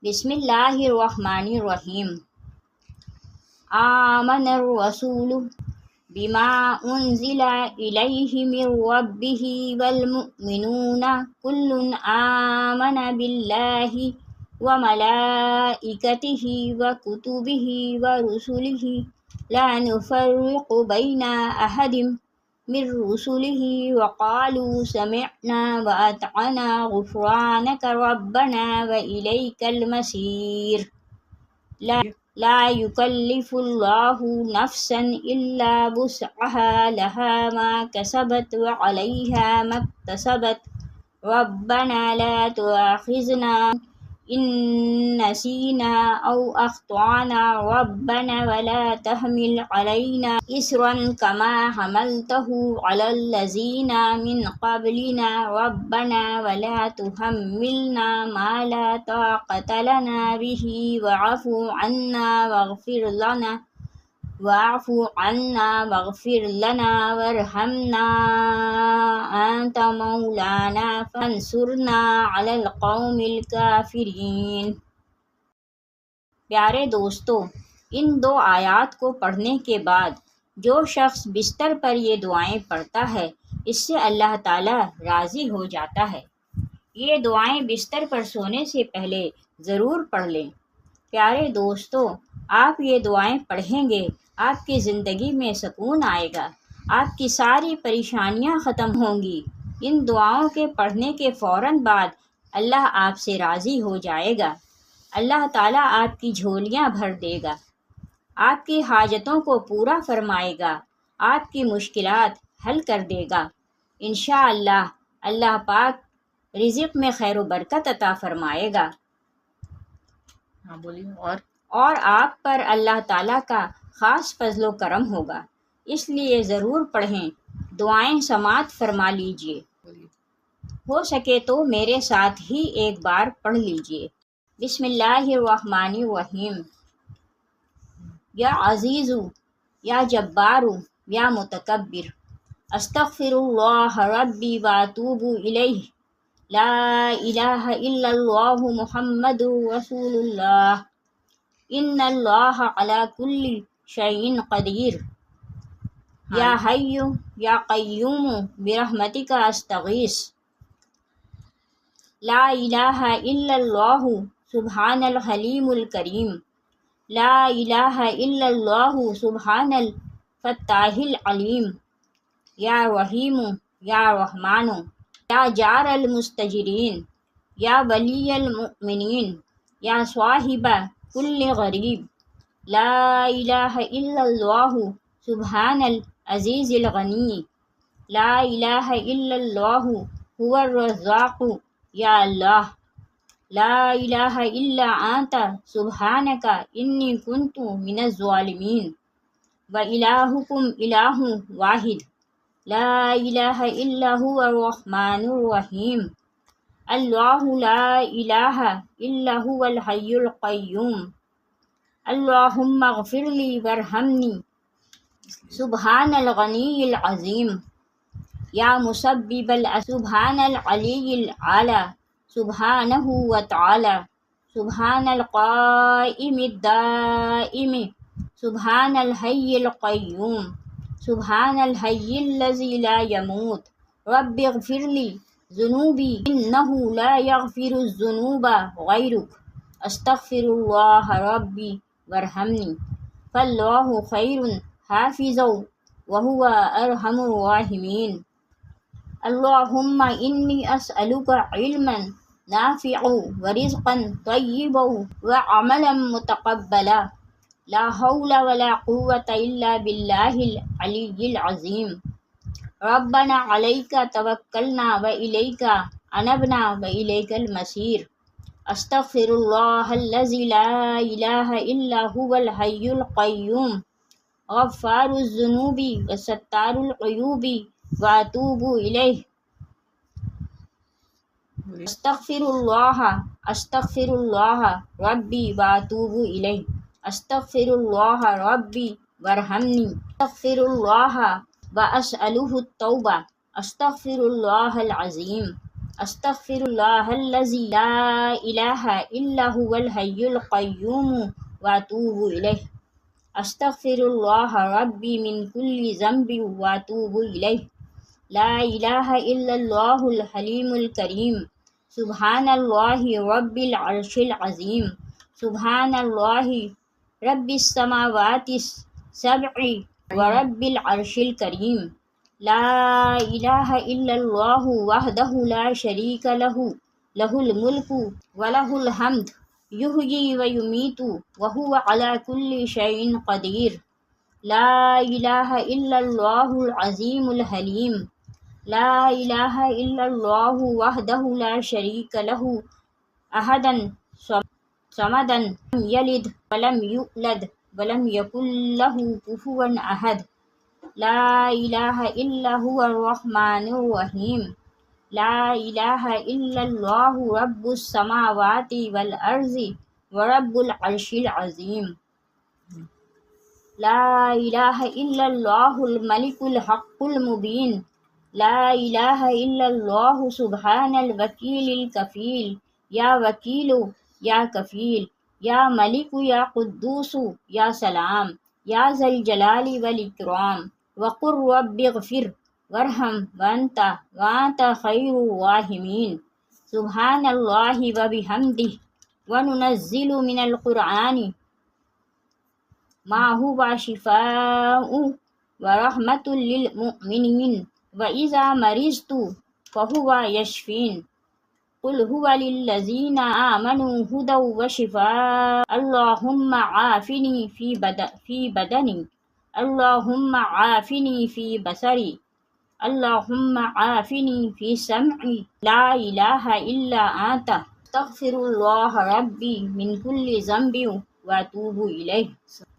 بسم اللہ الرحمن الرحیم۔ آمن الرسول بما انزل الیہ من ربہ والمؤمنون کل آمن باللہ وملائکتہ وکتبہ ورسلہ لا نفرق بین احد من رسلہ وقالوا سمعنا وأطعنا غفرانک ربنا وإلیک المصیر۔ لا یکلف اللہ نفسا الا وسعها لها ما کسبت وعلیہا ما اکتسبت ربنا لا تؤاخذنا ان نسینا او اخطأنا ربنا ولا تحمل علینا اصرا کما حملته علی الذین من قبلنا ربنا ولا تحملنا ما لا طاقة لنا به واعف عنا واغفر لنا وارحمنا انت مولانا فانصرنا علی القوم الکافرین۔ پیارے دوستو، ان دو آیات کو پڑھنے کے بعد جو شخص بستر پر یہ دعائیں پڑھتا ہے اس سے اللہ تعالیٰ راضی ہو جاتا ہے۔ یہ دعائیں بستر پر سونے سے پہلے ضرور پڑھ لیں۔ پیارے دوستو، آپ یہ دعائیں پڑھیں گے، آپ کی زندگی میں سکون آئے گا، آپ کی ساری پریشانیاں ختم ہوں گی۔ ان دعاؤں کے پڑھنے کے فوراً بعد اللہ آپ سے راضی ہو جائے گا۔ اللہ تعالیٰ آپ کی جھولیاں بھر دے گا، آپ کی حاجتوں کو پورا فرمائے گا، آپ کی مشکلات حل کر دے گا۔ انشاءاللہ اللہ پاک رزق میں خیر و برکت عطا فرمائے گا۔ ہاں بولیے۔ اور آپ پر اللہ تعالیٰ کا خاص فضل و کرم ہوگا، اس لیے ضرور پڑھیں، دعائیں سماعت فرما لیجئے۔ ہو سکے تو میرے ساتھ ہی ایک بار پڑھ لیجئے۔ بسم اللہ الرحمن الرحیم۔ یا عزیز یا جبار یا متکبر، استغفر اللہ ربی واتوب الیہ، لا الہ الا اللہ محمد رسول اللہ، ان اللہ علی کل شیء قدیر، یا حی یا قیوم برحمتک استغیث، لا الہ الا اللہ سبحان الحلیم الکریم، لا الہ الا اللہ سبحان الفتاح العلیم، یا رحیم یا رحمان، یا جار المستجرین، یا ولی المؤمنین، یا صاحب کل غریب، لا الہ الا اللہ سبحان العزیز الغنی، لا الہ الا اللہ هو الرزاق، یا اللہ، لا الہ الا انت سبحانک انی کنت من الظالمین، وإلہکم الہ واحد، لا الہ الا هو الرحمن الرحیم، اللہ لا الہ الا هو الحی القیوم، اللہم اغفر لی وارحمنی، سبحان الغنی العظیم، یا مسبب سبحان العلی العلی، سبحانہ وتعالی، سبحان القائم الدائم، سبحان الحی القیوم، سبحان الحی الذی لا یموت، رب اغفر لی ذنوبی انہ لا یغفر الذنوب غیرک، استغفر اللہ ربی وارحمنی، فاللہ خیر حافظا وہو ارحم الراحمین، اللہم انی اسألک علما نافعا ورزقا طیبا وعملا متقبلا، لا حول ولا قوة الا باللہ العلی العظیم، ربنا علیک توکلنا والیک انبنا والیک المصیر، استغفر اللہ الذی لا الہ الا هو الحی القیوم، غفار الذنوب وستار العیوب واتوب الیہ، استغفر اللہ ربی واتوب الیہ، استغفر اللہ ربی وارحمنی، استغفر اللہ واسألہ التوبہ، استغفر اللہ العظیم، استغفر اللہ الذی لا الہ الا هو الحی القیوم واتوب الیہ استغفر اللہ ربی من کل ذنب واتوب الیہ لا الہ الا اللہ الحلیم الکریم سبحان اللہ رب العرش العظیم سبحان اللہ رب السماوات السبع ورب العرش الکریم لا الہ الا اللہ وحدہ لا شریک لہ لہ الملک ولہ الحمد یحیی ویمیت وہو علی کل شیء قدیر لا الہ الا اللہ العظیم الحلیم لا الہ الا اللہ وحدہ لا شریک لہ احدا صمدا لم یلد ولم یولد ولم یکن لہ کفوا احد لا الہ الا هو الرحمن الرحیم لا الہ الا اللہ رب السماوات والارض ورب العرش العظیم لا الہ الا اللہ الملک الحق المبین لا الہ الا اللہ سبحان الوکیل الکفیل یا وکیل یا کفیل یا ملک یا قدوس یا سلام یا ذا الجلال والاکرام وقل رب اغفر وارحم وانت خیر الراحمین سبحان اللہ وبحمدہ وننزل من القرآن ما هو شفاء ورحمۃ للمؤمنین وإذا مرضت فهو یشفین قل هو للذین آمنوا هدى وشفاء اللهم عافنی فی بدنی اللهم عافنی فی بصری اللهم عافنی فی سمعی لا الہ الا انت استغفر اللہ ربی من کل ذنب واتوب الیہ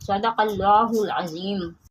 صدق اللہ العظیم۔